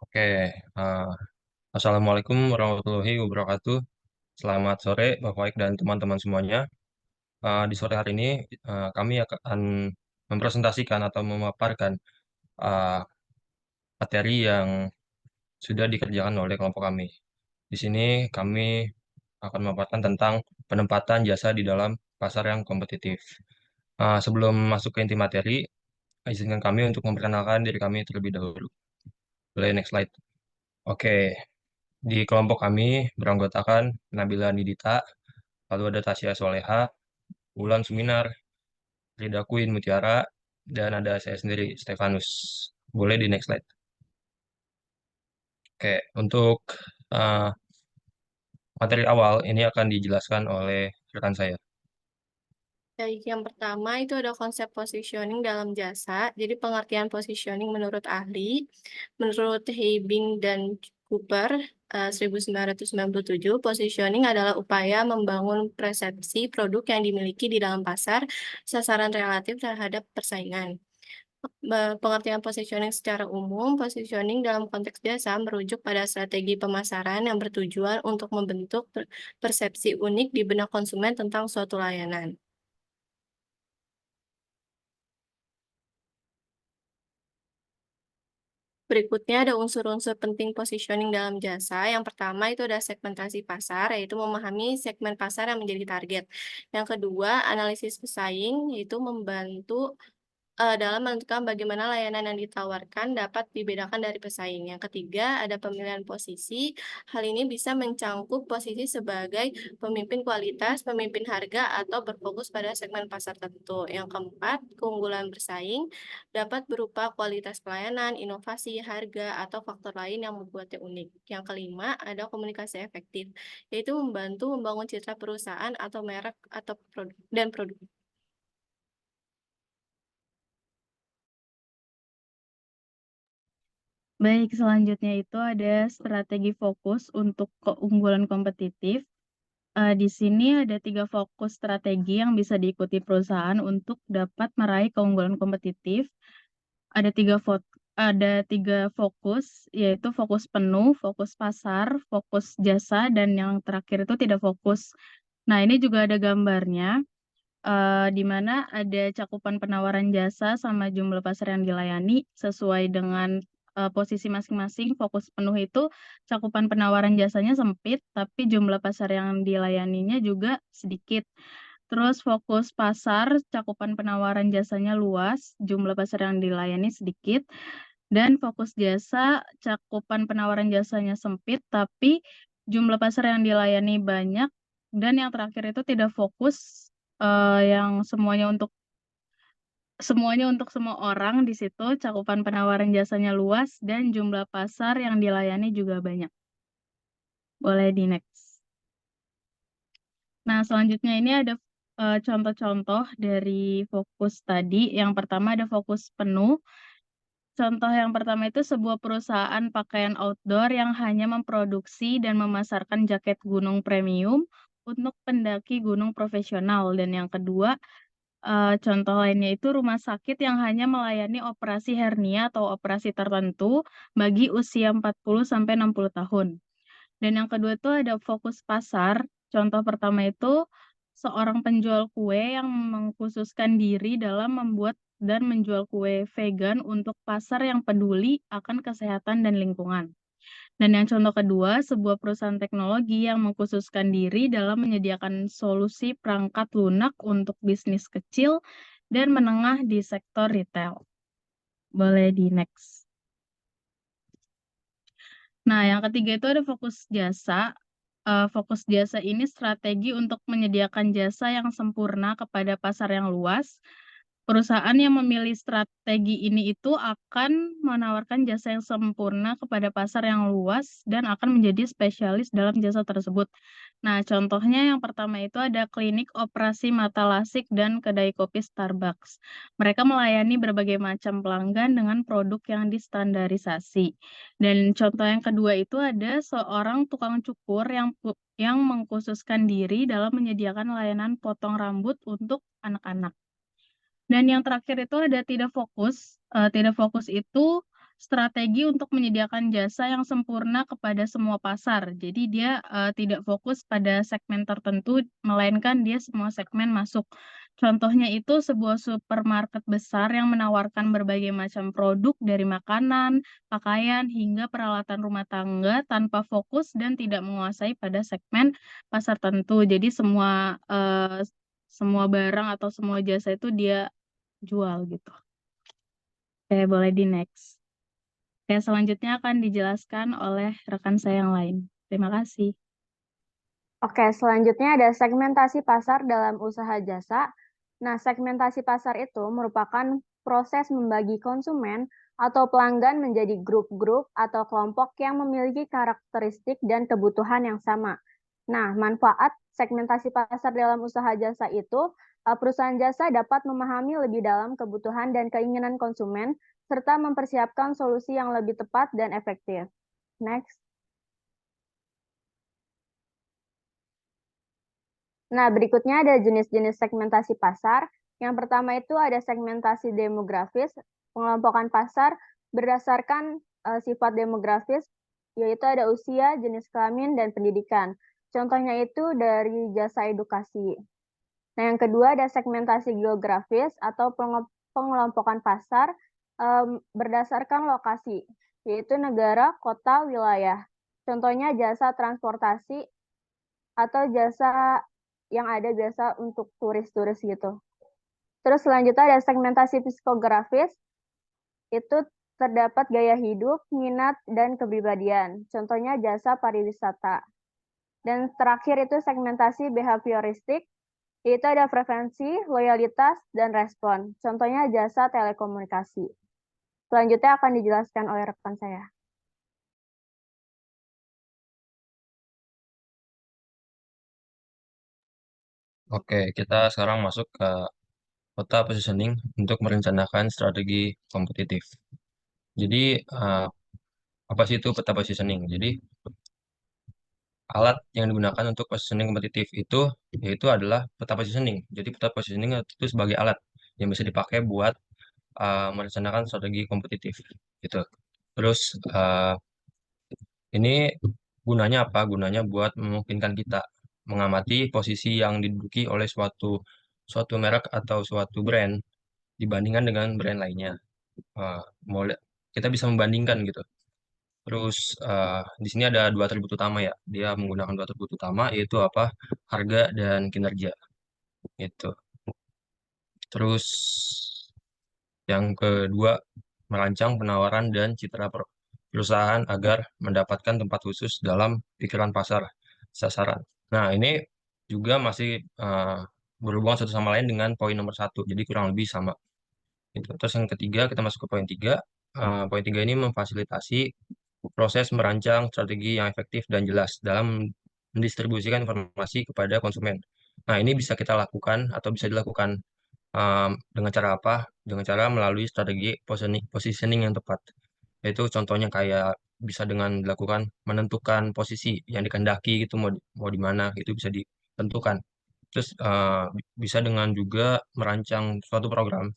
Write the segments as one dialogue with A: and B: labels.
A: Oke, eh, Assalamualaikum warahmatullahi wabarakatuh. Selamat sore, Bapak Baik dan teman-teman semuanya. Di sore hari ini, kami akan mempresentasikan atau memaparkan eh, materi yang sudah dikerjakan oleh kelompok kami. Di sini kami akan memaparkan tentang penempatan jasa di dalam pasar yang kompetitif. Sebelum masuk ke inti materi, izinkan kami untuk memperkenalkan diri kami terlebih dahulu. Boleh next slide. Oke, di kelompok kami beranggotakan Nabila Nidita, lalu ada Tasya Soleha, Wulan Suminar, Rida Queen Mutiara, dan ada saya sendiri, Stefanus. Boleh di next slide. Oke, untuk uh, materi awal ini akan dijelaskan oleh rekan saya.
B: Baik, yang pertama itu ada konsep positioning dalam jasa. Jadi pengertian positioning menurut ahli, menurut Heibing dan Cooper 1997, positioning adalah upaya membangun persepsi produk yang dimiliki di dalam pasar, sasaran relatif terhadap persaingan. Pengertian positioning secara umum, positioning dalam konteks jasa merujuk pada strategi pemasaran yang bertujuan untuk membentuk persepsi unik di benak konsumen tentang suatu layanan. Berikutnya ada unsur-unsur penting positioning dalam jasa. Yang pertama itu ada segmentasi pasar, yaitu memahami segmen pasar yang menjadi target. Yang kedua, analisis pesaing, yaitu membantu dalam menentukan bagaimana layanan yang ditawarkan dapat dibedakan dari pesaing. Yang ketiga, ada pemilihan posisi. Hal ini bisa mencangkup posisi sebagai pemimpin kualitas, pemimpin harga, atau berfokus pada segmen pasar tertentu. Yang keempat, keunggulan bersaing dapat berupa kualitas pelayanan, inovasi, harga, atau faktor lain yang membuatnya unik. Yang kelima, ada komunikasi efektif, yaitu membantu membangun citra perusahaan atau merek atau produk.
C: Baik, selanjutnya itu ada strategi fokus untuk keunggulan kompetitif. Di sini ada 3 fokus strategi yang bisa diikuti perusahaan untuk dapat meraih keunggulan kompetitif. Ada 3 fokus, yaitu fokus penuh, fokus pasar, fokus jasa, dan yang terakhir itu tidak fokus. Nah, ini juga ada gambarnya, di mana ada cakupan penawaran jasa sama jumlah pasar yang dilayani sesuai dengan posisi masing-masing. Fokus penuh itu cakupan penawaran jasanya sempit, tapi jumlah pasar yang dilayaninya juga sedikit. Terus fokus pasar, cakupan penawaran jasanya luas, jumlah pasar yang dilayani sedikit. Dan fokus jasa, cakupan penawaran jasanya sempit, tapi jumlah pasar yang dilayani banyak. Dan yang terakhir itu tidak fokus, yang semuanya untuk semua orang di situ, cakupan penawaran jasanya luas dan jumlah pasar yang dilayani juga banyak. Boleh di next. Nah, selanjutnya ini ada contoh-contoh dari fokus tadi. Yang pertama ada fokus penuh. Contoh yang pertama itu sebuah perusahaan pakaian outdoor yang hanya memproduksi dan memasarkan jaket gunung premium untuk pendaki gunung profesional. Dan yang kedua, contoh lainnya itu rumah sakit yang hanya melayani operasi hernia atau operasi tertentu bagi usia 40 sampai 60 tahun. Dan yang kedua itu ada fokus pasar. Contoh pertama itu seorang penjual kue yang mengkhususkan diri dalam membuat dan menjual kue vegan untuk pasar yang peduli akan kesehatan dan lingkungan. Dan yang contoh kedua, sebuah perusahaan teknologi yang mengkhususkan diri dalam menyediakan solusi perangkat lunak untuk bisnis kecil dan menengah di sektor retail. Boleh di next. Nah, yang ketiga itu ada fokus jasa. Fokus jasa ini strategi untuk menyediakan jasa yang sempurna kepada pasar yang luas. Perusahaan yang memilih strategi ini itu akan menawarkan jasa yang sempurna kepada pasar yang luas dan akan menjadi spesialis dalam jasa tersebut. Nah, contohnya yang pertama itu ada klinik operasi mata lasik dan kedai kopi Starbucks. Mereka melayani berbagai macam pelanggan dengan produk yang distandarisasi. Dan contoh yang kedua itu ada seorang tukang cukur yang mengkhususkan diri dalam menyediakan layanan potong rambut untuk anak-anak. Dan yang terakhir itu ada tidak fokus. Tidak fokus itu strategi untuk menyediakan jasa yang sempurna kepada semua pasar. Jadi dia tidak fokus pada segmen tertentu, melainkan dia semua segmen masuk. Contohnya itu sebuah supermarket besar yang menawarkan berbagai macam produk dari makanan, pakaian, hingga peralatan rumah tangga tanpa fokus dan tidak menguasai pada segmen pasar tertentu. Jadi semua barang atau semua jasa itu dia jual gitu. Oke, boleh di next. Oke, selanjutnya akan dijelaskan oleh rekan saya yang lain. Terima kasih.
D: Oke, selanjutnya ada segmentasi pasar dalam usaha jasa. Nah, segmentasi pasar itu merupakan proses membagi konsumen atau pelanggan menjadi grup-grup atau kelompok yang memiliki karakteristik dan kebutuhan yang sama. Nah, manfaat segmentasi pasar dalam usaha jasa itu, perusahaan jasa dapat memahami lebih dalam kebutuhan dan keinginan konsumen, serta mempersiapkan solusi yang lebih tepat dan efektif. Next. Nah, berikutnya ada jenis-jenis segmentasi pasar. Yang pertama itu ada segmentasi demografis, pengelompokan pasar berdasarkan sifat demografis, yaitu ada usia, jenis kelamin, dan pendidikan. Contohnya itu dari jasa edukasi. Nah, yang kedua ada segmentasi geografis atau pengelompokan pasar berdasarkan lokasi, yaitu negara, kota, wilayah. Contohnya jasa transportasi atau jasa yang ada biasa untuk turis-turis gitu. Terus selanjutnya ada segmentasi psikografis, itu terdapat gaya hidup, minat, dan kepribadian. Contohnya jasa pariwisata. Dan terakhir itu segmentasi behavioristik, yaitu ada preferensi, loyalitas, dan respon. Contohnya jasa telekomunikasi. Selanjutnya akan dijelaskan oleh rekan saya.
A: Oke, kita sekarang masuk ke peta positioning untuk merencanakan strategi kompetitif. Jadi, apa sih itu peta positioning? Jadi, alat yang digunakan untuk positioning kompetitif itu yaitu adalah peta positioning. Jadi, peta positioning itu sebagai alat yang bisa dipakai buat merencanakan strategi kompetitif gitu. Terus, ini gunanya apa? Gunanya buat memungkinkan kita mengamati posisi yang diduduki oleh suatu suatu merek atau suatu brand dibandingkan dengan brand lainnya. Eh, kita bisa membandingkan gitu. Terus di sini ada dua atribut utama ya. Dia menggunakan dua atribut utama yaitu apa? Harga dan kinerja. Itu. Terus yang kedua, merancang penawaran dan citra perusahaan agar mendapatkan tempat khusus dalam pikiran pasar sasaran. Nah, ini juga masih berhubungan satu sama lain dengan poin nomor satu. Jadi kurang lebih sama. Gitu. Terus yang ketiga, kita masuk ke poin tiga. Poin tiga ini memfasilitasi proses merancang strategi yang efektif dan jelas dalam mendistribusikan informasi kepada konsumen. Nah, ini bisa kita lakukan atau bisa dilakukan dengan cara apa? Dengan cara melalui strategi positioning yang tepat. Yaitu contohnya kayak bisa dengan dilakukan menentukan posisi yang dikehendaki gitu mau di mana itu bisa ditentukan. Terus bisa dengan juga merancang suatu program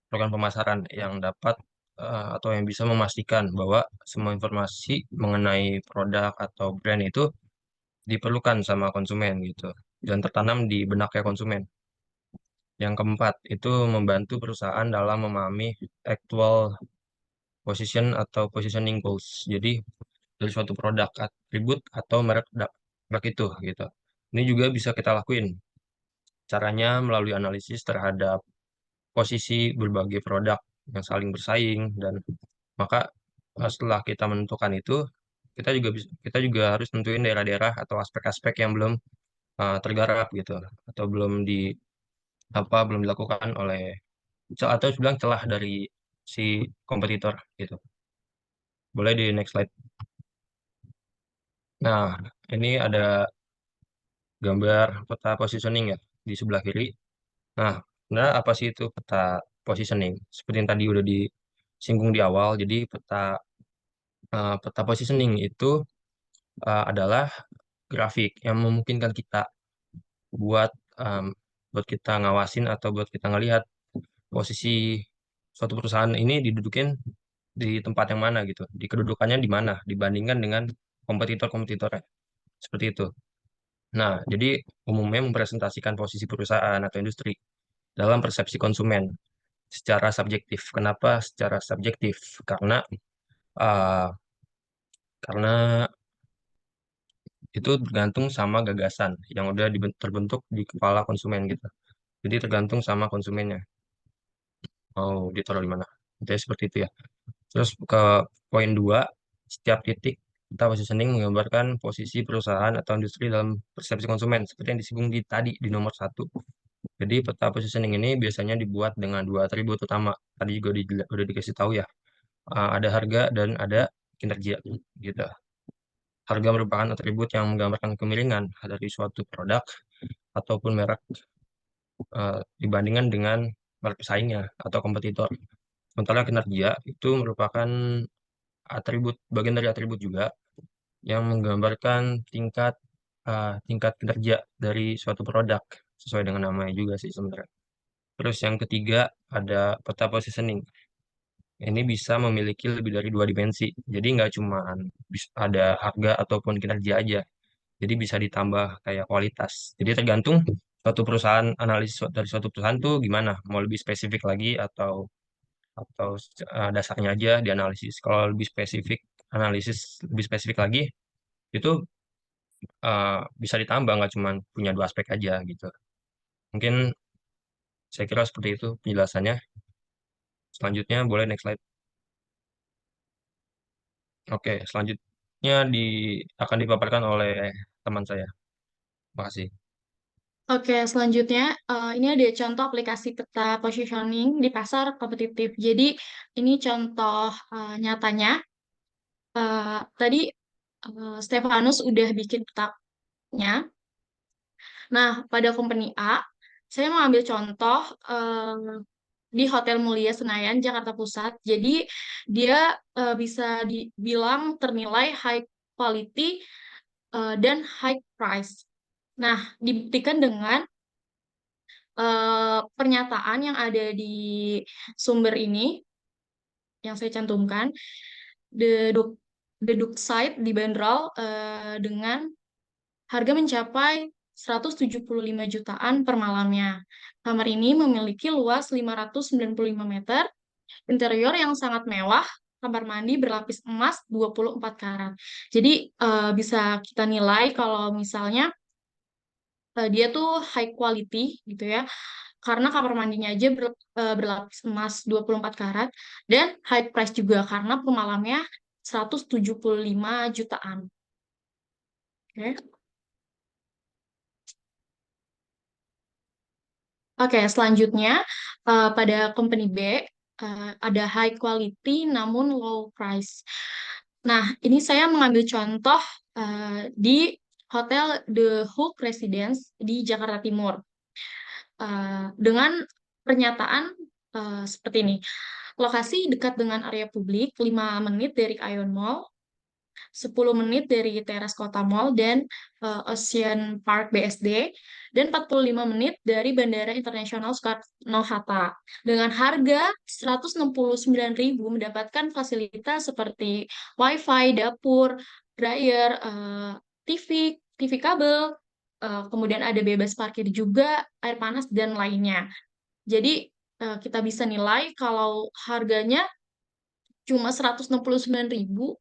A: pemasaran yang dapat atau yang bisa memastikan bahwa semua informasi mengenai produk atau brand itu diperlukan sama konsumen gitu dan tertanam di benaknya konsumen. Yang keempat, itu membantu perusahaan dalam memahami actual position atau positioning goals. Jadi, dari suatu produk, atribut, atau merek itu gitu. Ini juga bisa kita lakuin. Caranya melalui analisis terhadap posisi berbagai produk yang saling bersaing dan maka setelah kita menentukan itu, kita juga harus tentuin daerah-daerah atau aspek-aspek yang belum tergarap gitu atau belum dilakukan oleh atau bilang celah dari si kompetitor gitu. Boleh di next slide. Nah, ini ada gambar peta positioning ya di sebelah kiri. Nah, sebenarnya apa sih itu peta positioning? Seperti yang tadi udah disinggung di awal, jadi peta positioning itu adalah grafik yang memungkinkan kita buat em, buat kita ngawasin atau buat kita ngelihat posisi suatu perusahaan ini didudukin di tempat yang mana gitu, di kedudukannya di mana dibandingkan dengan kompetitor-kompetitornya. Seperti itu. Nah, jadi umumnya mempresentasikan posisi perusahaan atau industri dalam persepsi konsumen secara subjektif. Kenapa secara subjektif? Uh, karena itu tergantung sama gagasan yang udah terbentuk di kepala konsumen gitu. Jadi tergantung sama konsumennya mau ditaruh di mana. Jadi seperti itu ya. Terus ke poin 2, setiap titik peta positioning menggambarkan posisi perusahaan atau industri dalam persepsi konsumen seperti yang disinggung tadi di nomor 1. Jadi peta positioning ini biasanya dibuat dengan dua atribut utama. Tadi juga udah dikasih tahu ya. Ada harga dan ada kinerja gitu. Harga merupakan atribut yang menggambarkan kemiringan dari suatu produk ataupun merek dibandingkan dengan merek pesaingnya atau kompetitor. Sementara kinerja itu merupakan bagian dari atribut juga yang menggambarkan tingkat kinerja dari suatu produk sesuai dengan namanya juga sih sebenarnya. Terus yang ketiga ada peta positioning. Ini bisa memiliki lebih dari dua dimensi. Jadi nggak cuma ada harga ataupun kinerja aja. Jadi bisa ditambah kayak kualitas. Jadi tergantung suatu perusahaan, analisis dari suatu perusahaan tuh gimana. Mau lebih spesifik lagi atau dasarnya aja dianalisis. Kalau lebih spesifik lagi itu bisa ditambah, nggak cuma punya dua aspek aja gitu. Mungkin saya kira seperti itu penjelasannya. Selanjutnya boleh next slide. Oke, selanjutnya akan dipaparkan oleh teman saya. Makasih.
E: Oke, selanjutnya ini ada contoh aplikasi peta positioning di pasar kompetitif. Jadi ini contoh nyatanya. Tadi Stefanus udah bikin petanya. Nah, pada company A, saya mau ambil contoh di Hotel Mulia Senayan, Jakarta Pusat. Jadi dia bisa dibilang ternilai high quality dan high price. Nah, dibuktikan dengan pernyataan yang ada di sumber ini yang saya cantumkan. The Duke Site dibanderol dengan harga mencapai 175 jutaan per malamnya. Kamar ini memiliki luas 595 meter, interior yang sangat mewah, kamar mandi berlapis emas 24 karat. Jadi bisa kita nilai kalau misalnya dia tuh high quality gitu ya. Karena kamar mandinya aja berlapis emas 24 karat dan high price juga karena per malamnya 175 jutaan. Oke. Oke, selanjutnya pada company B ada high quality namun low price. Nah, ini saya mengambil contoh di Hotel The Hook Residence di Jakarta Timur. Dengan pernyataan seperti ini. Lokasi dekat dengan area publik, 5 menit dari Ion Mall, 10 menit dari teras Kota Mall dan Ocean Park BSD, dan 45 menit dari Bandara Internasional Soekarno-Hatta. Dengan harga 169.000 mendapatkan fasilitas seperti WiFi, dapur, dryer, TV kabel, kemudian ada bebas parkir juga, air panas, dan lainnya. Jadi, kita bisa nilai kalau harganya cuma 169.000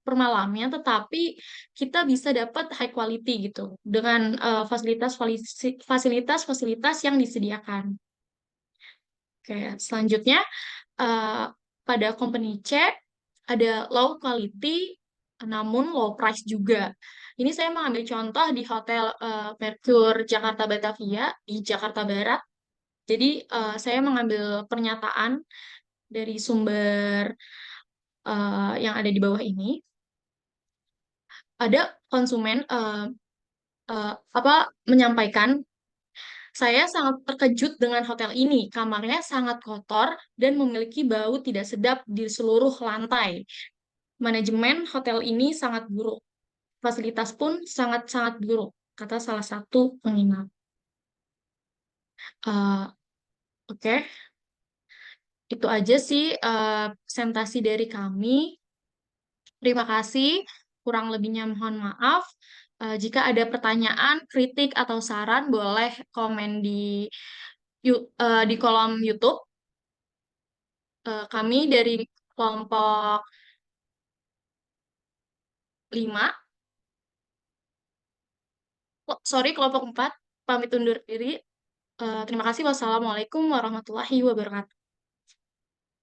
E: per malamnya, tetapi kita bisa dapat high quality gitu dengan fasilitas-fasilitas yang disediakan. Oke, selanjutnya pada company C ada low quality namun low price juga. Ini saya mengambil contoh di Hotel Mercure Jakarta Batavia di Jakarta Barat. Jadi saya mengambil pernyataan dari sumber yang ada di bawah ini. Ada konsumen menyampaikan, saya sangat terkejut dengan hotel ini. Kamarnya sangat kotor dan memiliki bau tidak sedap di seluruh lantai. Manajemen hotel ini sangat buruk. Fasilitas pun sangat-sangat buruk, kata salah satu penginap. Oke. Itu aja sih presentasi dari kami. Terima kasih. Kurang lebihnya mohon maaf. Jika ada pertanyaan, kritik, atau saran, boleh komen di kolom YouTube. Kami dari kelompok 5, kelompok 4, pamit undur diri. Terima kasih. Wassalamualaikum warahmatullahi wabarakatuh.